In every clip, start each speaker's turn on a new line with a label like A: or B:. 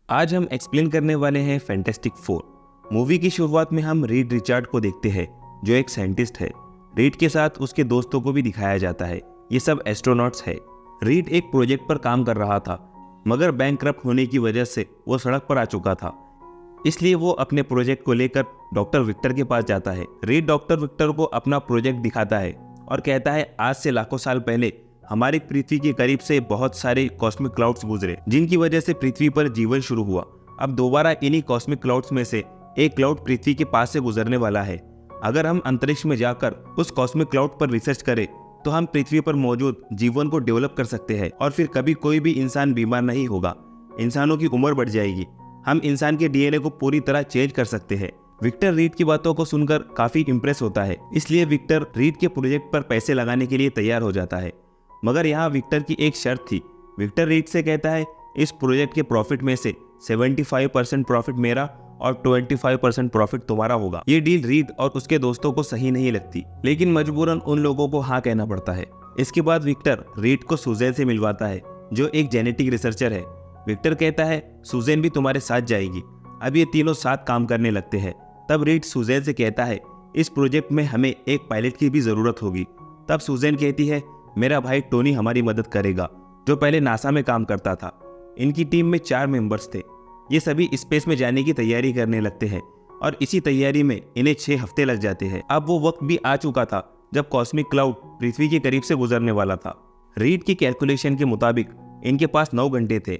A: आज हम एक्सप्लेन करने वाले हैं फैंटास्टिक फोर। मूवी की शुरुआत में हम रीड रिचर्ड को देखते हैं जो एक साइंटिस्ट है। रीड के साथ उसके दोस्तों को भी दिखाया जाता है। ये सब एस्ट्रोनॉट्स है। रीड एक प्रोजेक्ट पर काम कर रहा था, मगर बैंकक्रप्ट होने की वजह से वो सड़क पर आ चुका था। इसलिए वो अपने प्रोजेक्ट को लेकर डॉक्टर विक्टर के पास जाता है। रीड डॉक्टर विक्टर को अपना प्रोजेक्ट दिखाता है और कहता है आज से लाखों साल पहले हमारी पृथ्वी के करीब से बहुत सारे कॉस्मिक क्लाउड्स गुजरे, जिनकी वजह से पृथ्वी पर जीवन शुरू हुआ। अब दोबारा इन्हीं कॉस्मिक क्लाउड्स में से एक क्लाउड पृथ्वी के पास से गुजरने वाला है। अगर हम अंतरिक्ष में जाकर उस कॉस्मिक क्लाउड पर रिसर्च करें तो हम पृथ्वी पर मौजूद जीवन को डेवलप कर सकते हैं और फिर कभी कोई भी इंसान बीमार नहीं होगा। इंसानों की उम्र बढ़ जाएगी। हम इंसान के डीएनए को पूरी तरह चेंज कर सकते हैं। विक्टर रीड की बातों को सुनकर काफी इंप्रेस होता है, इसलिए विक्टर रीड के प्रोजेक्ट पर पैसे लगाने के लिए तैयार हो जाता है। मगर यहाँ विक्टर की एक शर्त थी। विक्टर रीड से कहता है इस प्रोजेक्ट के प्रॉफिट में से 75% प्रॉफिट मेरा और 25% प्रॉफिट तुम्हारा होगा। ये डील रीड और उसके दोस्तों को सही नहीं लगती, लेकिन मजबूरन उन लोगों को हाँ कहना पड़ता है। इसके बाद विक्टर रीड को सुजैन से मिलवाता है जो एक जेनेटिक रिसर्चर है। विक्टर कहता है सुजैन भी तुम्हारे साथ जाएगी। अब ये तीनों साथ काम करने लगते हैं। तब रीड सुजैन से कहता है इस प्रोजेक्ट में हमें एक पायलट की भी जरूरत होगी। तब सुजैन कहती है मेरा भाई टोनी हमारी मदद करेगा, जो पहले नासा में काम करता था। इनकी टीम में 4 मेंबर्स थे। ये सभी स्पेस में जाने की तैयारी करने लगते हैं और इसी तैयारी में इन्हें 6 हफ्ते लग जाते हैं। अब वो वक्त भी आ चुका था जब कॉस्मिक क्लाउड पृथ्वी के करीब से गुजरने वाला था। रीड की कैलकुलेशन के मुताबिक इनके पास 9 घंटे थे।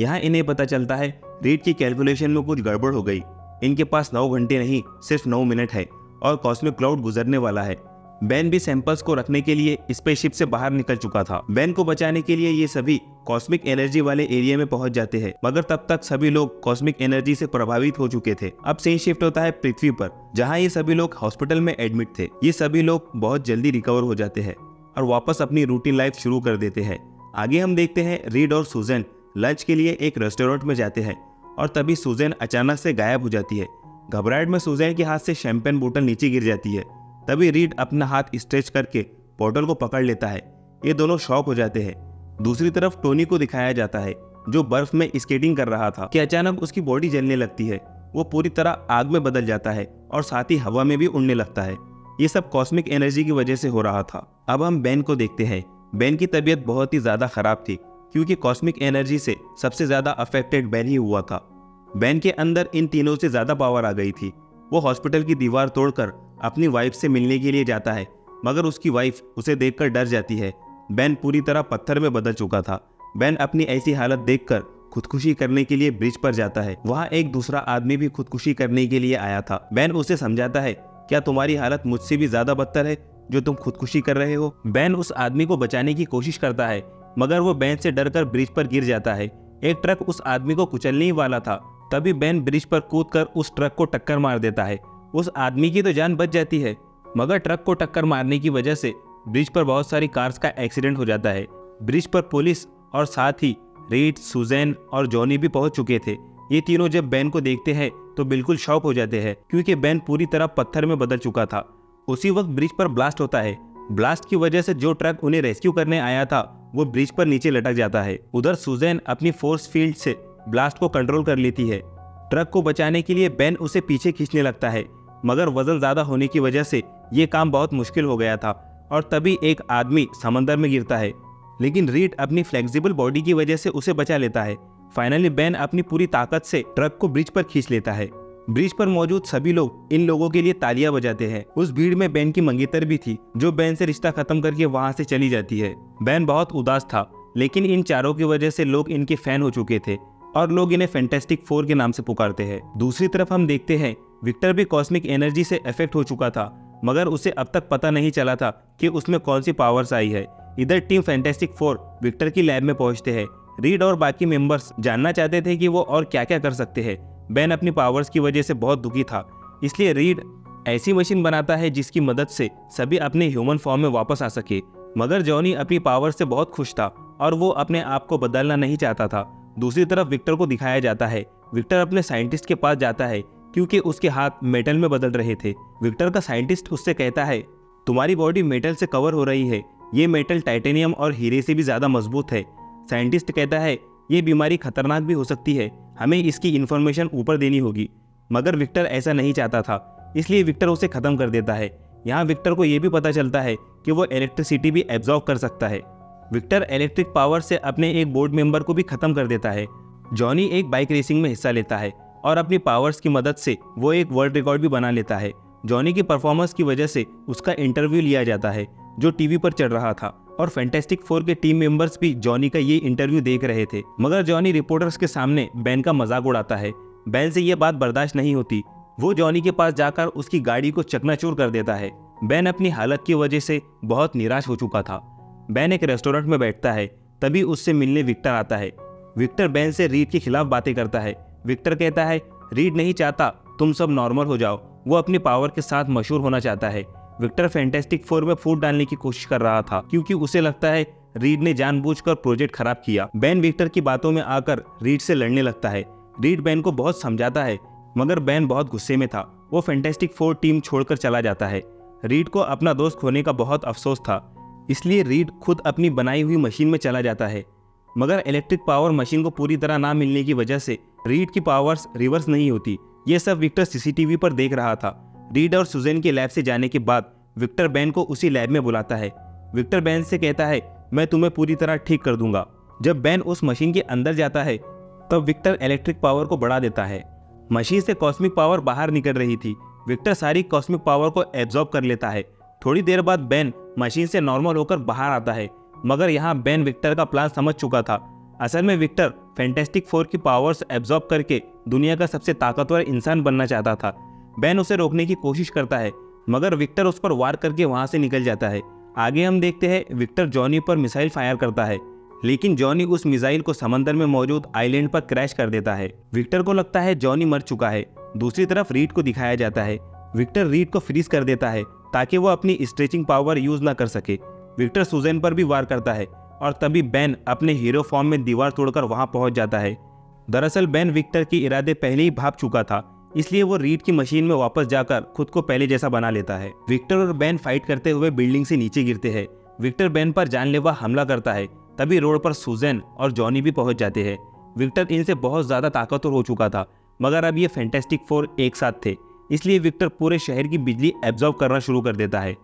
A: यहाँ इन्हें पता चलता है रीड की कैलकुलेशन में कुछ गड़बड़ हो गई। इनके पास 9 घंटे नहीं, सिर्फ 9 मिनट है और कॉस्मिक क्लाउड गुजरने वाला है। बेन भी सैंपल्स को रखने के लिए स्पेसशिप से बाहर निकल चुका था। बेन को बचाने के लिए ये सभी कॉस्मिक एनर्जी वाले एरिया में पहुंच जाते हैं, मगर तब तक सभी लोग कॉस्मिक एनर्जी से प्रभावित हो चुके थे। अब सीन शिफ्ट होता है पृथ्वी पर, जहां ये सभी लोग हॉस्पिटल में एडमिट थे। ये सभी लोग बहुत जल्दी रिकवर हो जाते हैं और वापस अपनी रूटीन लाइफ शुरू कर देते हैं। आगे हम देखते हैं रीड और सुजैन लंच के लिए एक रेस्टोरेंट में जाते हैं और तभी सुजैन अचानक से गायब हो जाती है। घबराहट में सुजैन के हाथ से शैंपेन बोतल नीचे गिर जाती है। तभी रीड अपना हाथ स्ट्रेच करके बोतल को पकड़ लेता है। ये दोनों शॉक हो जाते हैं। दूसरी तरफ टोनी को दिखाया जाता है जो बर्फ में स्केटिंग कर रहा था कि अचानक उसकी बॉडी जलने लगती है। वो पूरी तरह आग में बदल जाता है और साथ ही हवा में भी उड़ने लगता है। ये सब कॉस्मिक एनर्जी की वजह से हो रहा था। अब हम बेन को देखते हैं। बेन की तबीयत बहुत ही ज्यादा खराब थी क्योंकि कॉस्मिक एनर्जी से सबसे ज्यादा अफेक्टेड बेन ही हुआ था। बेन के अंदर इन तीनों से ज्यादा पावर आ गई थी। वो हॉस्पिटल की दीवार तोड़कर अपनी वाइफ से मिलने के लिए जाता है, मगर उसकी वाइफ उसे देखकर डर जाती है। बेन पूरी तरह पत्थर में बदल चुका था। बेन अपनी ऐसी हालत देखकर खुदकुशी करने के लिए ब्रिज पर जाता है। वहाँ एक दूसरा आदमी भी खुदकुशी करने के लिए आया था। बेन उसे समझाता है क्या तुम्हारी हालत मुझसे भी ज्यादा बदतर है जो तुम खुदकुशी कर रहे हो। बेन उस आदमी को बचाने की कोशिश करता है, मगर वो बेन से डरकर ब्रिज पर गिर जाता है। एक ट्रक उस आदमी को कुचलने ही वाला था। तभी बेन ब्रिज पर कूदकर उस ट्रक को टक्कर मार देता है। उस आदमी की तो जान बच जाती है, मगर ट्रक को टक्कर मारने की वजह से ब्रिज पर बहुत सारी कार्स का एक्सीडेंट हो जाता है। ब्रिज पर पुलिस और साथ ही रीड, सुजैन और जॉनी भी पहुंच चुके थे। ये तीनों जब बेन को देखते हैं तो बिल्कुल शॉक हो जाते हैं क्योंकि बेन पूरी तरह पत्थर में बदल चुका था। उसी वक्त ब्रिज पर ब्लास्ट होता है। ब्लास्ट की वजह से जो ट्रक उन्हें रेस्क्यू करने आया था वो ब्रिज पर नीचे लटक जाता है। उधर सुजैन अपनी फोर्स फील्ड से ब्लास्ट को कंट्रोल कर लेती है। ट्रक को बचाने के लिए बेन उसे पीछे खींचने लगता है, मगर वजन ज्यादा होने की वजह से ये काम बहुत मुश्किल हो गया था और तभी एक आदमी समंदर में गिरता है, लेकिन रीड अपनी फ्लेक्सिबल बॉडी की वजह से उसे बचा लेता है। फाइनली बेन अपनी पूरी ताकत से ट्रक को ब्रिज पर खींच लेता है। ब्रिज पर मौजूद सभी लोग इन लोगों के लिए तालियां बजाते हैं। उस भीड़ में बेन की मंगेतर भी थी जो बेन से रिश्ता खत्म करके वहाँ से चली जाती है। बेन बहुत उदास था, लेकिन इन चारों की वजह से लोग इनके फैन हो चुके थे और लोग इन्हें फैंटास्टिक फोर के नाम से पुकारते हैं। दूसरी तरफ हम देखते हैं विक्टर भी कॉस्मिक एनर्जी से इफेक्ट हो चुका था, मगर उसे अब तक पता नहीं चला था कि उसमें कौन सी पावर्स आई है। इधर टीम फैंटास्टिक फोर विक्टर की लैब में पहुंचते हैं। रीड और बाकी मेंबर्स जानना चाहते थे कि वो और क्या क्या कर सकते हैं। बेन अपनी पावर्स की वजह से बहुत दुखी था, इसलिए रीड ऐसी मशीन बनाता है जिसकी मदद से सभी अपने ह्यूमन फॉर्म में वापस आ सके। मगर जॉनी अपनी पावर से बहुत खुश था और वो अपने आप को बदलना नहीं चाहता था। दूसरी तरफ विक्टर को दिखाया जाता है। विक्टर अपने साइंटिस्ट के पास जाता है क्योंकि उसके हाथ मेटल में बदल रहे थे। विक्टर का साइंटिस्ट उससे कहता है तुम्हारी बॉडी मेटल से कवर हो रही है, ये मेटल टाइटेनियम और हीरे से भी ज्यादा मजबूत है। साइंटिस्ट कहता है ये बीमारी खतरनाक भी हो सकती है, हमें इसकी इन्फॉर्मेशन ऊपर देनी होगी। मगर विक्टर ऐसा नहीं चाहता था, इसलिए विक्टर उसे ख़त्म कर देता है। यहाँ विक्टर को ये भी पता चलता है कि वो इलेक्ट्रिसिटी भी एब्जॉर्ब कर सकता है। विक्टर इलेक्ट्रिक पावर से अपने एक बोर्ड मेंबर को भी ख़त्म कर देता है। जॉनी एक बाइक रेसिंग में हिस्सा लेता है और अपनी पावर्स की मदद से वो एक वर्ल्ड रिकॉर्ड भी बना लेता है। जॉनी की परफॉर्मेंस की वजह से उसका इंटरव्यू लिया जाता है जो टीवी पर चल रहा था, और फैंटास्टिक फोर के टीम मेंबर्स भी जॉनी का ये इंटरव्यू देख रहे थे। मगर जॉनी रिपोर्टर्स के सामने बेन का मजाक उड़ाता है। बेन से ये बात बर्दाश्त नहीं होती, वो जॉनी के पास जाकर उसकी गाड़ी को चकनाचूर कर देता है। बेन अपनी हालत की वजह से बहुत निराश हो चुका था। बेन एक रेस्टोरेंट में बैठता है, तभी उससे मिलने विक्टर आता है। विक्टर बेन से रीड के खिलाफ बातें करता है। विक्टर कहता है रीड नहीं चाहता तुम सब नॉर्मल हो जाओ, वो अपनी पावर के साथ मशहूर होना चाहता है। विक्टर फैंटास्टिक फोर में फूट डालने की कोशिश कर रहा था क्योंकि उसे लगता है रीड ने जानबूझकर प्रोजेक्ट खराब किया। बेन विक्टर की बातों में आकर रीड से लड़ने लगता है। रीड बेन को बहुत समझाता है, मगर बेन बहुत गुस्से में था। वो फैंटास्टिक फोर टीम छोड़कर चला जाता है। रीड को अपना दोस्त खोने का बहुत अफसोस था, इसलिए रीड खुद अपनी बनाई हुई मशीन में चला जाता है। मगर इलेक्ट्रिक पावर मशीन को पूरी तरह ना मिलने की वजह से रीड की पावर्स रिवर्स नहीं होती। ये सब विक्टर सीसीटीवी पर देख रहा था। रीड और सुजैन के लैब से जाने के बाद विक्टर बेन को उसी लैब में बुलाता है। विक्टर बेन से कहता है मैं तुम्हें पूरी तरह ठीक कर दूंगा। जब बेन उस मशीन के अंदर जाता है तब विक्टर इलेक्ट्रिक पावर को बढ़ा देता है। मशीन से कॉस्मिक पावर बाहर निकल रही थी। विक्टर सारी कॉस्मिक पावर को एब्जॉर्ब कर लेता है। थोड़ी देर बाद बेन मशीन से नॉर्मल होकर बाहर आता है, मगर यहाँ बेन विक्टर का प्लान समझ चुका था। असल में विक्टर फैंटास्टिक फोर की पावर्स एब्जॉर्ब करके दुनिया का सबसे ताकतवर इंसान बनना चाहता था। बेन उसे रोकने की कोशिश करता है, मगर विक्टर उस पर वार करके वहां से निकल जाता है। आगे हम देखते हैं विक्टर जॉनी पर मिसाइल फायर करता है, लेकिन जॉनी उस मिसाइल को समंदर में मौजूद आइलैंड पर क्रैश कर देता है। विक्टर को लगता है जॉनी मर चुका है। दूसरी तरफ रीड को दिखाया जाता है। विक्टर रीड को फ्रीज कर देता है ताकि वो अपनी स्ट्रेचिंग पावर यूज ना कर सके। विक्टर सुजैन पर भी वार करता है और तभी बेन अपने हीरो फॉर्म में दीवार तोड़कर वहां पहुंच जाता है। दरअसल बेन विक्टर की इरादे पहले ही भाप चुका था, इसलिए वो रीड की मशीन में वापस जाकर खुद को पहले जैसा बना लेता है। विक्टर और बेन फाइट करते हुए बिल्डिंग से नीचे गिरते हैं। विक्टर बेन पर जानलेवा हमला करता है, तभी रोड पर सुजैन और जॉनी भी पहुंच जाते हैं। विक्टर इनसे बहुत ज्यादा ताकतवर हो चुका था, मगर अब ये फैंटास्टिक फोर एक साथ थे, इसलिए विक्टर पूरे शहर की बिजली एब्जॉर्ब करना शुरू कर देता है।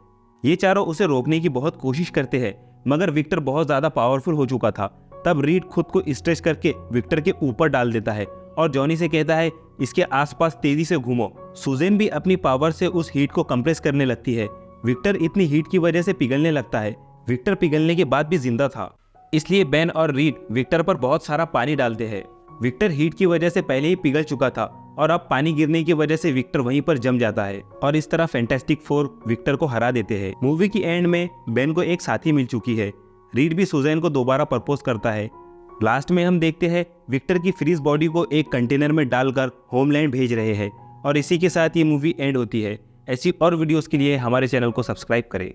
A: ये चारों उसे रोकने की बहुत कोशिश करते हैं, मगर विक्टर बहुत ज्यादा पावरफुल हो चुका था। तब रीड खुद को स्ट्रेच करके विक्टर के ऊपर डाल देता है और जॉनी से कहता है इसके आसपास तेजी से घूमो। सुजैन भी अपनी पावर से उस हीट को कंप्रेस करने लगती है। विक्टर इतनी हीट की वजह से पिघलने लगता है। विक्टर पिघलने के बाद भी जिंदा था, इसलिए बेन और रीड विक्टर पर बहुत सारा पानी डालते हैं। विक्टर हीट की वजह से पहले ही पिघल चुका था और अब पानी गिरने की वजह से विक्टर वहीं पर जम जाता है और इस तरह फैंटास्टिक फोर विक्टर को हरा देते हैं। मूवी की एंड में बेन को एक साथी मिल चुकी है। रीड भी सुजैन को दोबारा प्रपोज करता है। लास्ट में हम देखते हैं विक्टर की फ्रीज बॉडी को एक कंटेनर में डालकर होमलैंड भेज रहे हैं और इसी के साथ ये मूवी एंड होती है। ऐसी और वीडियोस के लिए हमारे चैनल को सब्सक्राइब करें।